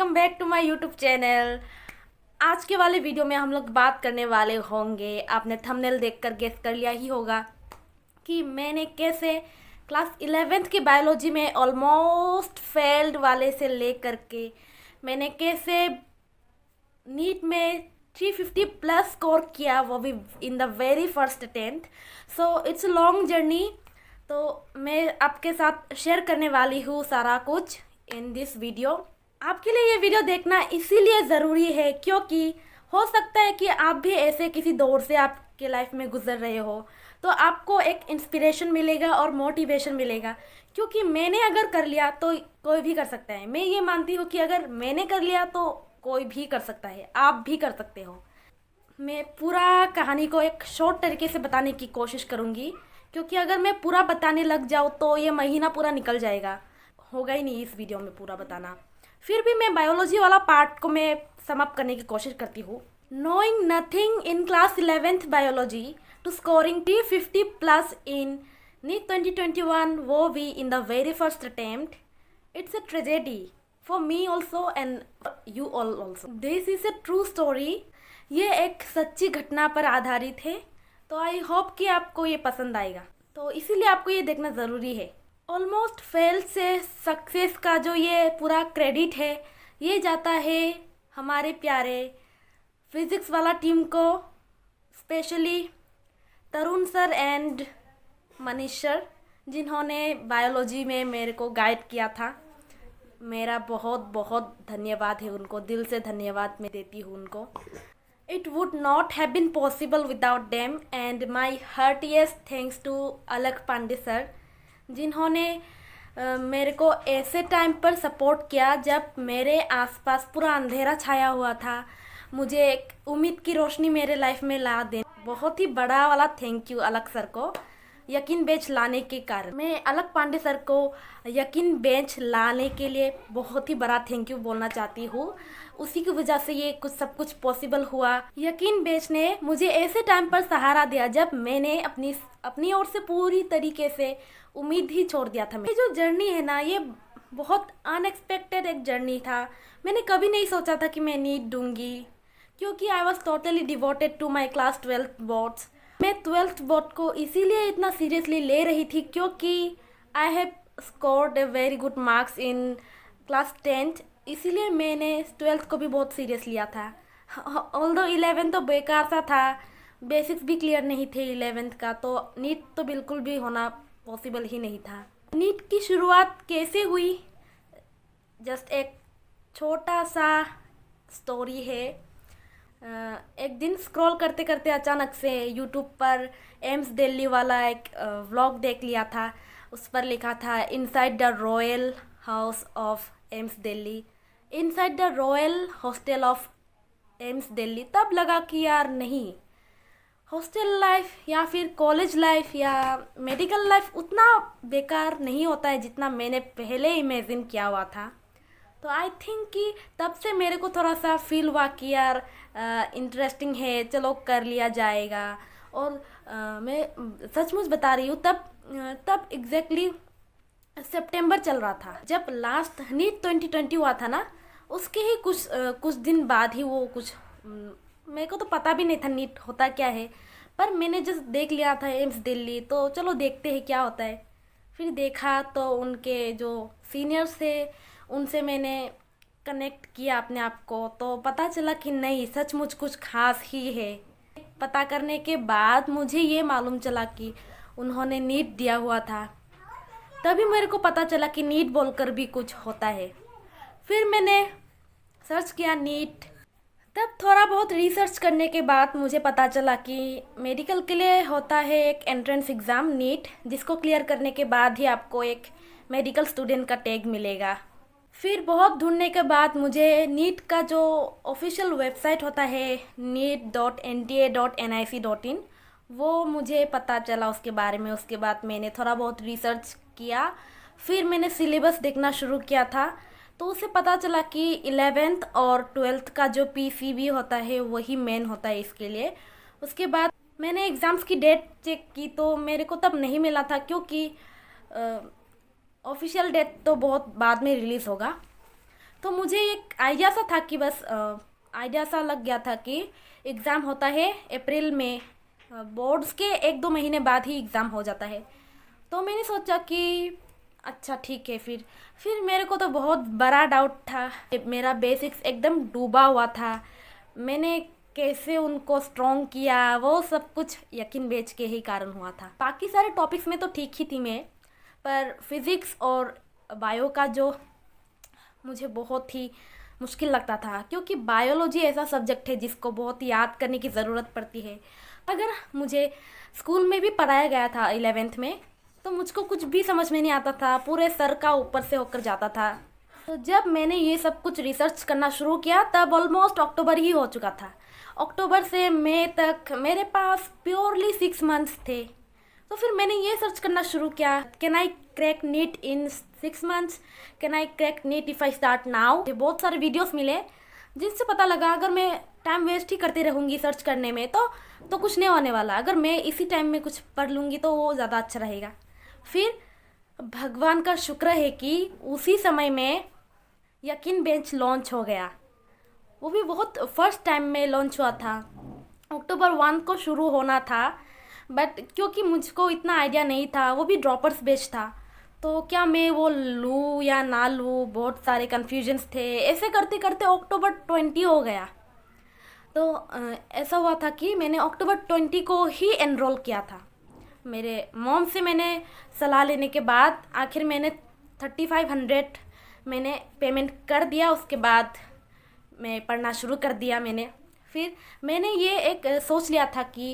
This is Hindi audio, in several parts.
Welcome back to my YouTube channel. आज के वाले वीडियो में हम लोग बात करने वाले होंगे, आपने थंबनेल देखकर गेस कर लिया ही होगा कि मैंने कैसे क्लास 11th की बायोलॉजी में ऑलमोस्ट फेल्ड वाले से लेकर के मैंने कैसे नीट में 350 प्लस स्कोर किया, वो भी in the very first attempt. So it's a long journey. तो मैं आपके साथ शेयर करने वाली हूँ सारा कुछ इन दिस वीडियो। आपके लिए ये वीडियो देखना इसीलिए ज़रूरी है क्योंकि हो सकता है कि आप भी ऐसे किसी दौर से आपके लाइफ में गुजर रहे हो, तो आपको एक इंस्पिरेशन मिलेगा और मोटिवेशन मिलेगा। क्योंकि मैंने अगर कर लिया तो कोई भी कर सकता है। मैं ये मानती हूँ कि अगर मैंने कर लिया तो कोई भी कर सकता है, आप भी कर सकते हो। मैं पूरा कहानी को एक शॉर्ट तरीके से बताने की कोशिश करूँगी, क्योंकि अगर मैं पूरा बताने लग जाऊँ तो ये महीना पूरा निकल जाएगा, होगा ही नहीं इस वीडियो में पूरा बताना। फिर भी मैं बायोलॉजी वाला पार्ट को मैं समाप्त करने की कोशिश करती हूँ। Knowing nothing in class 11th biology to scoring 350 plus in NEET 2021, वो भी in the very first attempt, it's a tragedy for me also and you all also. This is a true story. ये एक सच्ची घटना पर आधारित है, तो आई होप कि आपको ये पसंद आएगा, तो इसीलिए आपको ये देखना ज़रूरी है। ऑलमोस्ट फेल से सक्सेस का जो ये पूरा क्रेडिट है, ये जाता है हमारे प्यारे फिज़िक्स वाला टीम को, specially Tarun sir and Manish sir, जिन्होंने बायोलॉजी में मेरे को गाइड किया था। मेरा बहुत बहुत धन्यवाद है उनको, दिल से धन्यवाद मैं देती हूँ उनको। It would not have been possible without them, and my heartiest thanks to अलख पांडे सर, जिन्होंने मेरे को ऐसे टाइम पर सपोर्ट किया जब मेरे आसपास पूरा अंधेरा छाया हुआ था। मुझे एक उम्मीद की रोशनी मेरे लाइफ में ला दे। बहुत ही बड़ा वाला थैंक यू अलख सर को, यकीन बेंच लाने के कारण। मैं अलख पांडे सर को यकीन बेंच लाने के लिए बहुत ही बड़ा थैंक यू बोलना चाहती हूँ। उसी की वजह से ये सब कुछ पॉसिबल हुआ। यकीन बेंच ने मुझे ऐसे टाइम पर सहारा दिया जब मैंने अपनी ओर से पूरी तरीके से उम्मीद ही छोड़ दिया था। ये जो जर्नी है ना, ये बहुत अनएक्सपेक्टेड एक जर्नी था। मैंने कभी नहीं सोचा था कि मैं नीट दूंगी, क्योंकि I was totally devoted to my class 12th boards. मैं 12th बोर्ड को इसीलिए इतना सीरियसली ले रही थी क्योंकि I have scored a very good marks in class 10th, इसीलिए मैंने 12th को भी बहुत सीरियस लिया था। ऑल्दो 11th तो बेकार सा था, बेसिक्स भी क्लियर नहीं थे 11th का, तो नीट तो बिल्कुल भी होना पॉसिबल ही नहीं था। नीट की शुरुआत कैसे हुई, जस्ट एक छोटा सा स्टोरी है। एक दिन स्क्रॉल करते करते अचानक से यूट्यूब पर एम्स दिल्ली वाला एक व्लॉग देख लिया था। उस पर लिखा था inside the royal house of AIIMS Delhi, inside the royal hostel of AIIMS Delhi. तब लगा कि यार नहीं, हॉस्टल लाइफ या फिर कॉलेज लाइफ या मेडिकल लाइफ उतना बेकार नहीं होता है जितना मैंने पहले इमेजिन किया हुआ था। तो आई थिंक कि तब से मेरे को थोड़ा सा फील हुआ कि यार इंटरेस्टिंग है, चलो कर लिया जाएगा। और मैं सचमुच बता रही हूँ, तब एग्जैक्टली सितंबर चल रहा था जब लास्ट नीट 2020 हुआ था ना। उसके ही कुछ दिन बाद ही वो कुछ मेरे को तो पता भी नहीं था नीट होता क्या है, पर मैंने जस्ट देख लिया था एम्स दिल्ली, तो चलो देखते हैं क्या होता है। फिर देखा तो उनके जो सीनियर्स थे उनसे मैंने कनेक्ट किया अपने आप को, तो पता चला कि नहीं, सचमुच कुछ खास ही है। पता करने के बाद मुझे ये मालूम चला कि उन्होंने नीट दिया हुआ था। तभी मेरे को पता चला कि नीट बोलकर भी कुछ होता है। फिर मैंने सर्च किया नीट। तब थोड़ा बहुत रिसर्च करने के बाद मुझे पता चला कि मेडिकल के लिए होता है एक एंट्रेंस एग्ज़ाम नीट, जिसको क्लियर करने के बाद ही आपको एक मेडिकल स्टूडेंट का टैग मिलेगा। फिर बहुत ढूंढने के बाद मुझे नीट का जो ऑफिशियल वेबसाइट होता है neet.nta.nic.in, वो मुझे पता चला उसके बारे में। उसके बाद मैंने थोड़ा बहुत रिसर्च किया, फिर मैंने सिलेबस देखना शुरू किया था, तो उसे पता चला कि 11th और 12th का जो PCB होता है वही मेन होता है इसके लिए। उसके बाद मैंने एग्ज़ाम्स की डेट चेक की तो मेरे को तब नहीं मिला था, क्योंकि ऑफिशियल डेट तो बहुत बाद में रिलीज़ होगा। तो मुझे एक आइडिया सा था कि बस आइडिया सा लग गया था कि एग्ज़ाम होता है अप्रैल में, बोर्ड्स के 1-2 महीने बाद ही एग्ज़ाम हो जाता है। तो मैंने सोचा कि अच्छा ठीक है। फिर मेरे को तो बहुत बड़ा डाउट था, मेरा बेसिक्स एकदम डूबा हुआ था। मैंने कैसे उनको स्ट्रॉन्ग किया, वो सब कुछ यकीन बेच के ही कारण हुआ था। बाकी सारे टॉपिक्स में तो ठीक ही थी मैं, पर फिज़िक्स और बायो का जो मुझे बहुत ही मुश्किल लगता था, क्योंकि बायोलॉजी ऐसा सब्जेक्ट है जिसको बहुत याद करने की ज़रूरत पड़ती है। अगर मुझे स्कूल में भी पढ़ाया गया था 11th में, तो मुझको कुछ भी समझ में नहीं आता था, पूरे सर का ऊपर से होकर जाता था। तो जब मैंने ये सब कुछ रिसर्च करना शुरू किया तब ऑलमोस्ट अक्टूबर ही हो चुका था। अक्टूबर से मई तक मेरे पास प्योरली 6 मंथ्स थे। तो फिर मैंने ये सर्च करना शुरू किया, can I crack NEET in 6 months, can I crack NEET if I start now. बहुत सारे वीडियोस मिले जिनसे पता लगा अगर मैं टाइम वेस्ट ही करती रहूँगी सर्च करने में तो कुछ नहीं होने वाला। अगर मैं इसी टाइम में कुछ पढ़ लूँगी तो वो ज़्यादा अच्छा रहेगा। फिर भगवान का शुक्र है कि उसी समय में यकीन बेंच लॉन्च हो गया। वो भी बहुत फर्स्ट टाइम में लॉन्च हुआ था। अक्टूबर 1 को शुरू होना था, बट क्योंकि मुझको इतना आइडिया नहीं था, वो भी ड्रॉपर्स बैच था, तो क्या मैं वो लूँ या ना लूँ, बहुत सारे कन्फ्यूजन्स थे। ऐसे करते करते अक्टूबर 20 हो गया। तो ऐसा हुआ था कि मैंने अक्टूबर 20 को ही एनरोल किया था। मेरे मॉम से मैंने सलाह लेने के बाद आखिर मैंने 3500 मैंने पेमेंट कर दिया। उसके बाद मैं पढ़ना शुरू कर दिया फिर मैंने ये एक सोच लिया था कि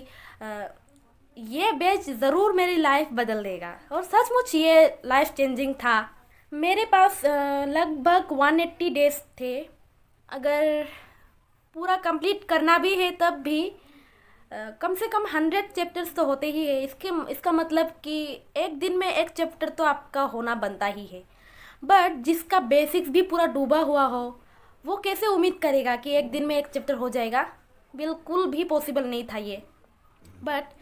ये बैच ज़रूर मेरी लाइफ बदल देगा, और सचमुच ये लाइफ चेंजिंग था। मेरे पास लगभग 180 डेज थे। अगर पूरा कंप्लीट करना भी है तब भी कम से कम 100 चैप्टर्स तो होते ही है। इसका मतलब कि एक दिन में एक चैप्टर तो आपका होना बनता ही है। बट जिसका बेसिक्स भी पूरा डूबा हुआ हो, वो कैसे उम्मीद करेगा कि एक दिन में एक चैप्टर हो जाएगा। बिल्कुल भी पॉसिबल नहीं था ये। बट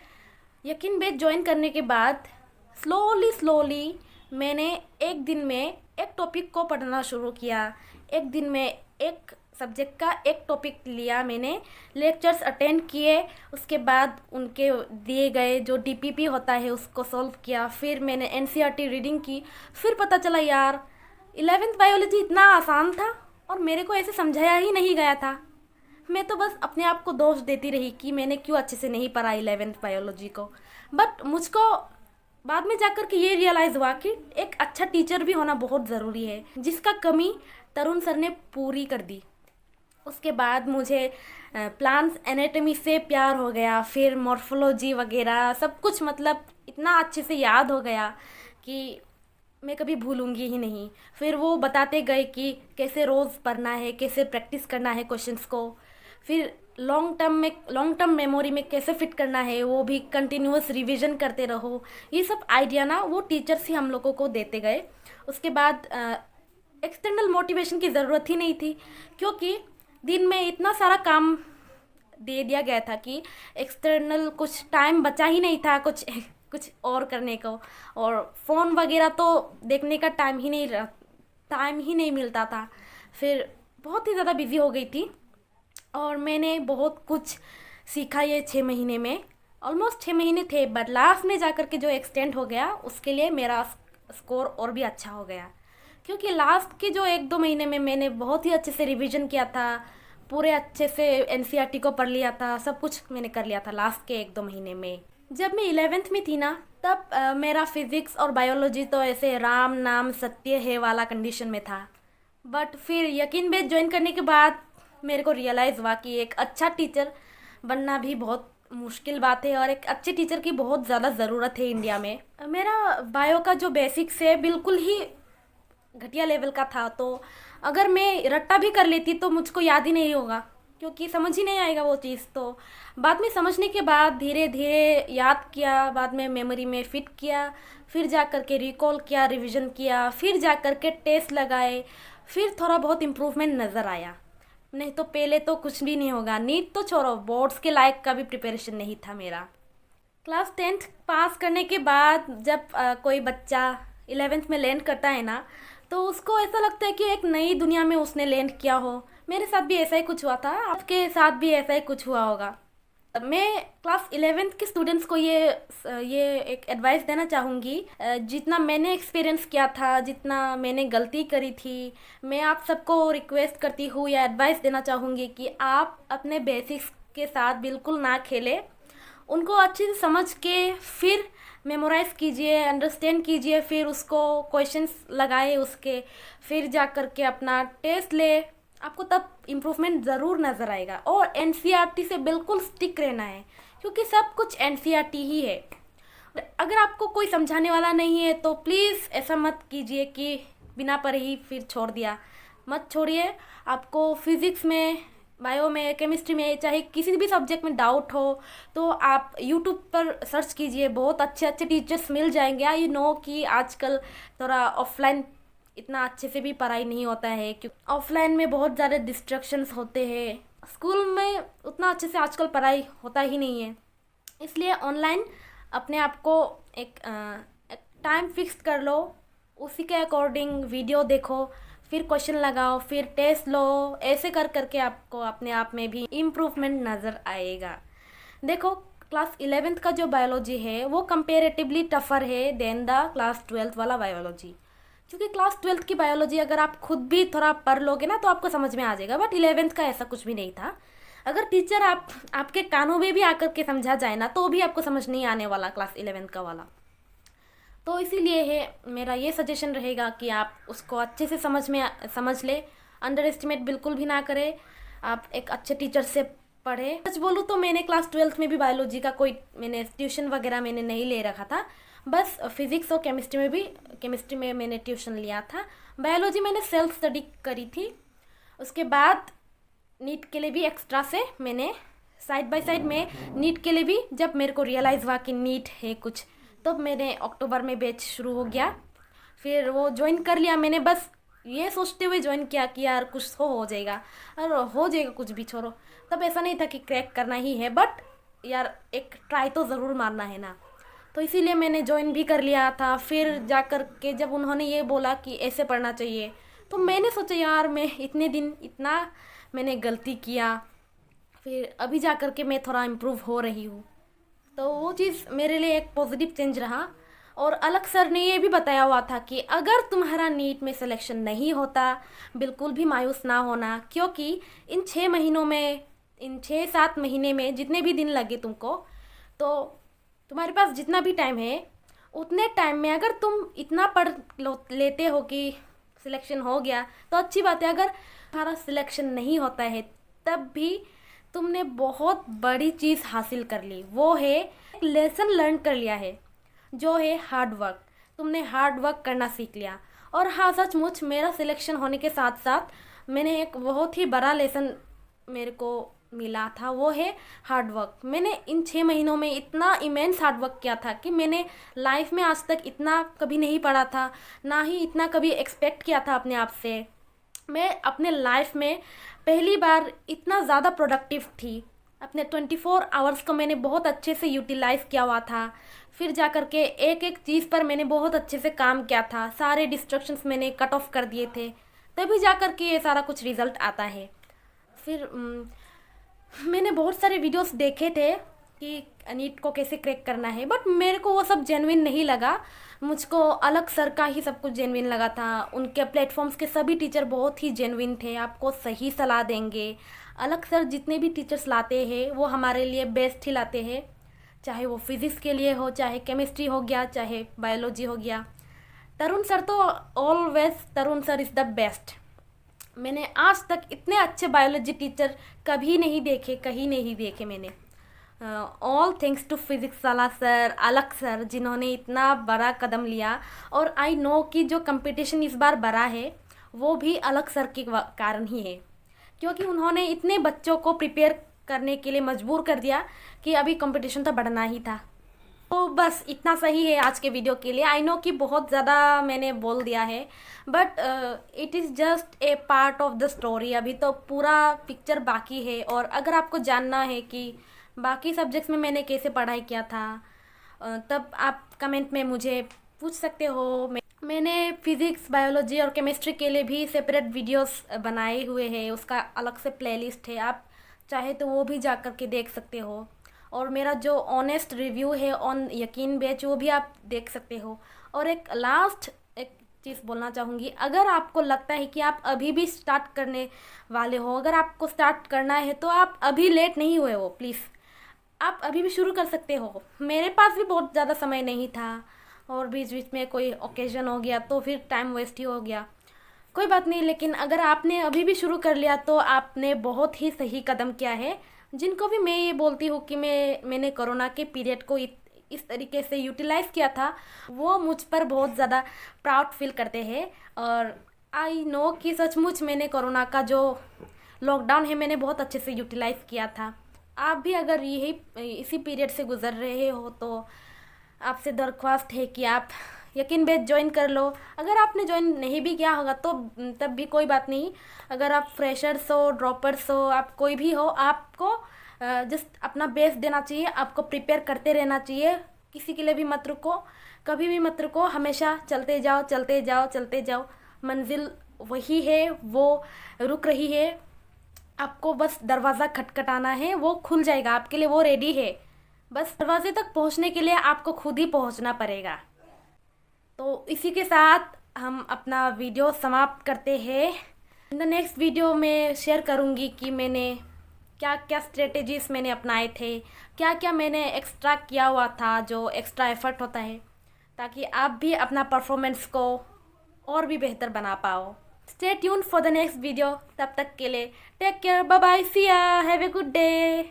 यकीन बेच ज्वाइन करने के बाद स्लोली मैंने एक दिन में एक टॉपिक को पढ़ना शुरू किया। एक दिन में एक सब्जेक्ट का एक टॉपिक लिया, मैंने लेक्चर्स अटेंड किए। उसके बाद उनके दिए गए जो डीपीपी होता है उसको सॉल्व किया। फिर मैंने एनसीईआरटी रीडिंग की। फिर पता चला यार 11th बायोलॉजी इतना आसान था और मेरे को ऐसे समझाया ही नहीं गया था। मैं तो बस अपने आप को दोष देती रही कि मैंने क्यों अच्छे से नहीं पढ़ा 11th बायोलॉजी को। बट मुझको बाद में जाकर के ये रियलाइज़ हुआ कि एक अच्छा टीचर भी होना बहुत ज़रूरी है, जिसका कमी तरुण सर ने पूरी कर दी। उसके बाद मुझे प्लांट्स एनाटॉमी से प्यार हो गया। फिर मॉर्फोलॉजी वगैरह सब कुछ मतलब इतना अच्छे से याद हो गया कि मैं कभी भूलूंगी ही नहीं। फिर वो बताते गए कि कैसे रोज़ पढ़ना है, कैसे प्रैक्टिस करना है क्वेश्चंस को। फिर लॉन्ग टर्म मेमोरी में कैसे फिट करना है, वो भी कंटिन्यूअस रिवीजन करते रहो। ये सब आइडिया ना वो टीचर्स ही हम लोगों को देते गए। उसके बाद एक्सटर्नल मोटिवेशन की ज़रूरत ही नहीं थी, क्योंकि दिन में इतना सारा काम दे दिया गया था कि एक्सटर्नल कुछ टाइम बचा ही नहीं था कुछ और करने को। और फ़ोन वगैरह तो देखने का टाइम ही नहीं मिलता था। फिर बहुत ही ज़्यादा बिजी हो गई थी और मैंने बहुत कुछ सीखा ये 6 महीने में। ऑलमोस्ट 6 महीने थे, बट लास्ट में जाकर के जो एक्सटेंड हो गया उसके लिए मेरा स्कोर और भी अच्छा हो गया, क्योंकि लास्ट के जो 1-2 महीने में मैंने बहुत ही अच्छे से रिवीजन किया था, पूरे अच्छे से एनसीईआरटी को पढ़ लिया था, सब कुछ मैंने कर लिया था लास्ट के 1-2 महीने में। जब मैं 11th में थी ना, तब मेरा फिज़िक्स और बायोलॉजी तो ऐसे राम नाम सत्य है वाला कंडीशन में था। बट फिर यकीन बेच ज्वाइन करने के बाद मेरे को रियलाइज़ हुआ कि एक अच्छा टीचर बनना भी बहुत मुश्किल बात है और एक अच्छे टीचर की बहुत ज़्यादा ज़रूरत है इंडिया में। मेरा बायो का जो बेसिक्स है बिल्कुल ही घटिया लेवल का था, तो अगर मैं रट्टा भी कर लेती तो मुझको याद ही नहीं होगा, क्योंकि समझ ही नहीं आएगा वो चीज़। तो बाद में समझने के बाद धीरे धीरे याद किया, बाद में मेमोरी में फिट किया, फिर जा कर के रिकॉल किया, रिवीजन किया, फिर जा कर के टेस्ट लगाए, फिर थोड़ा बहुत इम्प्रूवमेंट नज़र आया। नहीं तो पहले तो कुछ भी नहीं होगा। नीट तो छोड़ो, बोर्ड्स के लायक का भी प्रिपरेशन नहीं था मेरा। क्लास 10th पास करने के बाद जब कोई बच्चा 11th में लैंड करता है ना, तो उसको ऐसा लगता है कि एक नई दुनिया में उसने लैंड किया हो। मेरे साथ भी ऐसा ही कुछ हुआ था, आपके साथ भी ऐसा ही कुछ हुआ होगा। मैं क्लास 11th के स्टूडेंट्स को ये एक एडवाइस देना चाहूँगी। जितना मैंने एक्सपीरियंस किया था, जितना मैंने गलती करी थी, मैं आप सबको रिक्वेस्ट करती हूँ या एडवाइस देना चाहूँगी कि आप अपने बेसिक्स के साथ बिल्कुल ना खेलें। उनको अच्छे से समझ के फिर मेमोराइज़ कीजिए, अंडरस्टैंड कीजिए, फिर उसको क्वेश्चंस लगाए उसके, फिर जा कर के अपना टेस्ट ले। आपको तब इम्प्रूवमेंट ज़रूर नज़र आएगा। और एनसीईआरटी से बिल्कुल स्टिक रहना है, क्योंकि सब कुछ एनसीईआरटी ही है। अगर आपको कोई समझाने वाला नहीं है तो प्लीज़ ऐसा मत कीजिए कि बिना पढ़े ही फिर छोड़ दिया। मत छोड़िए। आपको फिज़िक्स में, बायो में, केमिस्ट्री में, चाहे किसी भी सब्जेक्ट में डाउट हो तो आप यूट्यूब पर सर्च कीजिए, बहुत अच्छे अच्छे टीचर्स मिल जाएंगे। आई नो कि आजकल थोड़ा ऑफलाइन इतना अच्छे से भी पढ़ाई नहीं होता है, क्योंकि ऑफलाइन में बहुत ज़्यादा डिस्ट्रैक्शंस होते हैं। स्कूल में उतना अच्छे से आजकल पढ़ाई होता ही नहीं है, इसलिए ऑनलाइन अपने आप को एक टाइम फिक्स कर लो, उसी के अकॉर्डिंग वीडियो देखो, फिर क्वेश्चन लगाओ, फिर टेस्ट लो। ऐसे कर करके आपको अपने आप में भी इम्प्रूवमेंट नज़र आएगा। देखो, क्लास 11th का जो बायोलॉजी है वो कंपेरेटिवली टफ़र है देन द क्लास 12th वाला बायोलॉजी। क्योंकि क्लास 12th की बायोलॉजी अगर आप खुद भी थोड़ा पढ़ लोगे ना तो आपको समझ में आ जाएगा, बट 11th का ऐसा कुछ भी नहीं था। अगर टीचर आपके कानों में भी आकर के समझा जाए ना तो भी आपको समझ नहीं आने वाला क्लास 11th का वाला। तो इसीलिए है मेरा ये सजेशन रहेगा कि आप उसको अच्छे से समझ ले, अंडर एस्टिमेट बिल्कुल भी ना करें। आप एक अच्छे टीचर से पढ़े। सच बोलूँ तो मैंने क्लास 12th में भी बायोलॉजी का कोई ट्यूशन वगैरह मैंने नहीं ले रखा था, बस फिज़िक्स और केमिस्ट्री में मैंने ट्यूशन लिया था। बायोलॉजी मैंने सेल्फ स्टडी करी थी। उसके बाद नीट के लिए भी एक्स्ट्रा से मैंने साइड बाय साइड में नीट के लिए भी, जब मेरे को रियलाइज़ हुआ कि नीट है कुछ, तब मैंने अक्टूबर में बैच शुरू हो गया, फिर वो ज्वाइन कर लिया मैंने। बस ये सोचते हुए ज्वाइन किया कि यार कुछ तो हो जाएगा, और हो जाएगा, कुछ भी छोड़ो। तब ऐसा नहीं था कि क्रैक करना ही है, बट यार एक ट्राई तो ज़रूर मारना है ना। तो इसीलिए मैंने ज्वाइन भी कर लिया था। फिर जा कर के जब उन्होंने ये बोला कि ऐसे पढ़ना चाहिए, तो मैंने सोचा यार मैं इतने दिन इतना मैंने गलती किया, फिर अभी जा कर के मैं थोड़ा इम्प्रूव हो रही हूँ। तो वो चीज़ मेरे लिए एक पॉजिटिव चेंज रहा। और अलग सर ने ये भी बताया हुआ था कि अगर तुम्हारा नीट में सिलेक्शन नहीं होता, बिल्कुल भी मायूस ना होना, क्योंकि इन 6 महीनों में, इन 6-7 महीने में जितने भी दिन लगे तुमको, तो तुम्हारे पास जितना भी टाइम है, उतने टाइम में अगर तुम इतना पढ़ लेते हो कि सिलेक्शन हो गया तो अच्छी बात है। अगर तुम्हारा सिलेक्शन नहीं होता है तब भी तुमने बहुत बड़ी चीज़ हासिल कर ली, वो है एक लेसन लर्न कर लिया है, जो है हार्ड वर्क। तुमने हार्ड वर्क करना सीख लिया। और हाँ, सचमुच मेरा सिलेक्शन होने के साथ साथ मैंने एक बहुत ही बड़ा लेसन मेरे को मिला था, वो है हार्ड वर्क। मैंने इन 6 महीनों में इतना इमेंस हार्ड वर्क किया था कि मैंने लाइफ में आज तक इतना कभी नहीं पढ़ा था, ना ही इतना कभी एक्सपेक्ट किया था अपने आप से। मैं अपने लाइफ में पहली बार इतना ज़्यादा प्रोडक्टिव थी। अपने 24 आवर्स को मैंने बहुत अच्छे से यूटिलाइज़ किया हुआ था। फिर जा कर के एक एक चीज़ पर मैंने बहुत अच्छे से काम किया था, सारे डिस्ट्रैक्शंस मैंने कट ऑफ कर दिए थे, तभी जा कर के ये सारा कुछ रिज़ल्ट आता है। फिर मैंने बहुत सारे वीडियोस देखे थे कि नीट को कैसे क्रैक करना है, बट मेरे को वो सब जेन्युइन नहीं लगा। मुझको अलग सर का ही सब कुछ जेन्युइन लगा था। उनके प्लेटफॉर्म्स के सभी टीचर बहुत ही जेन्युइन थे, आपको सही सलाह देंगे। अलग सर जितने भी टीचर्स लाते हैं वो हमारे लिए बेस्ट ही लाते हैं, चाहे वो फिज़िक्स के लिए हो, चाहे केमिस्ट्री हो गया, चाहे बायोलॉजी हो गया। तरुण सर तो always, Tarun sir is the best. मैंने आज तक इतने अच्छे बायोलॉजी टीचर कभी नहीं देखे, कहीं नहीं देखे मैंने। ऑल थैंक्स टू फिज़िक्स वाला सर, अलग सर, जिन्होंने इतना बड़ा कदम लिया। और आई नो कि जो कंपटीशन इस बार बड़ा है वो भी अलग सर के कारण ही है, क्योंकि उन्होंने इतने बच्चों को प्रिपेयर करने के लिए मजबूर कर दिया कि अभी कंपटीशन तो बढ़ना ही था। तो बस इतना सही है आज के वीडियो के लिए। आई नो कि बहुत ज़्यादा मैंने बोल दिया है, but it is just a part of the story. अभी तो पूरा पिक्चर बाकी है। और अगर आपको जानना है कि बाकी सब्जेक्ट्स में मैंने कैसे पढ़ाई किया था, तब आप कमेंट में मुझे पूछ सकते हो। मैंने फिज़िक्स, बायोलॉजी और केमिस्ट्री के लिए भी सेपरेट वीडियोस बनाए हुए हैं, उसका अलग से प्लेलिस्ट है, आप चाहे तो वो भी जा कर के देख सकते हो। और मेरा जो ऑनेस्ट रिव्यू है ऑन यकीन बैच वो भी आप देख सकते हो। और एक लास्ट एक चीज़ बोलना चाहूँगी, अगर आपको लगता है कि आप अभी भी स्टार्ट करने वाले हो, अगर आपको स्टार्ट करना है तो आप अभी लेट नहीं हुए हो, प्लीज़ आप अभी भी शुरू कर सकते हो। मेरे पास भी बहुत ज़्यादा समय नहीं था और बीच बीच में कोई ओकेजन हो गया तो फिर टाइम वेस्ट ही हो गया, कोई बात नहीं। लेकिन अगर आपने अभी भी शुरू कर लिया तो आपने बहुत ही सही कदम किया है। जिनको भी मैं ये बोलती हूँ कि मैंने कोरोना के पीरियड को इस तरीके से यूटिलाइज़ किया था, वो मुझ पर बहुत ज़्यादा प्राउड फील करते हैं। और आई नो कि सचमुच मैंने कोरोना का जो लॉकडाउन है मैंने बहुत अच्छे से यूटिलाइज़ किया था। आप भी अगर यही इसी पीरियड से गुज़र रहे हो तो आपसे दरख्वास्त है कि आप यकीन बैच ज्वाइन कर लो। अगर आपने ज्वाइन नहीं भी किया होगा तो तब भी कोई बात नहीं। अगर आप फ्रेशर्स हो, ड्रॉपर्स हो, आप कोई भी हो, आपको जस्ट अपना बेस देना चाहिए, आपको प्रिपेयर करते रहना चाहिए। किसी के लिए भी मत रुको, कभी भी मत रुको, हमेशा चलते जाओ चलते जाओ चलते जाओ। मंजिल वही है, वो रुक रही है, आपको बस दरवाज़ा खटखटाना है, वो खुल जाएगा आपके लिए, वो रेडी है। बस दरवाजे तक पहुंचने के लिए आपको खुद ही पहुंचना पड़ेगा। तो इसी के साथ हम अपना वीडियो समाप्त करते हैं। इन द नेक्स्ट वीडियो में शेयर करूंगी कि मैंने क्या क्या स्ट्रेटेजीज मैंने अपनाए थे, क्या क्या मैंने एक्स्ट्रा किया हुआ था, जो एक्स्ट्रा एफर्ट होता है, ताकि आप भी अपना परफॉर्मेंस को और भी बेहतर बना पाओ। Stay tuned for the next video. तब तक के लिए टेक केयर, बाय बाय, सी या, हैव ए गुड डे।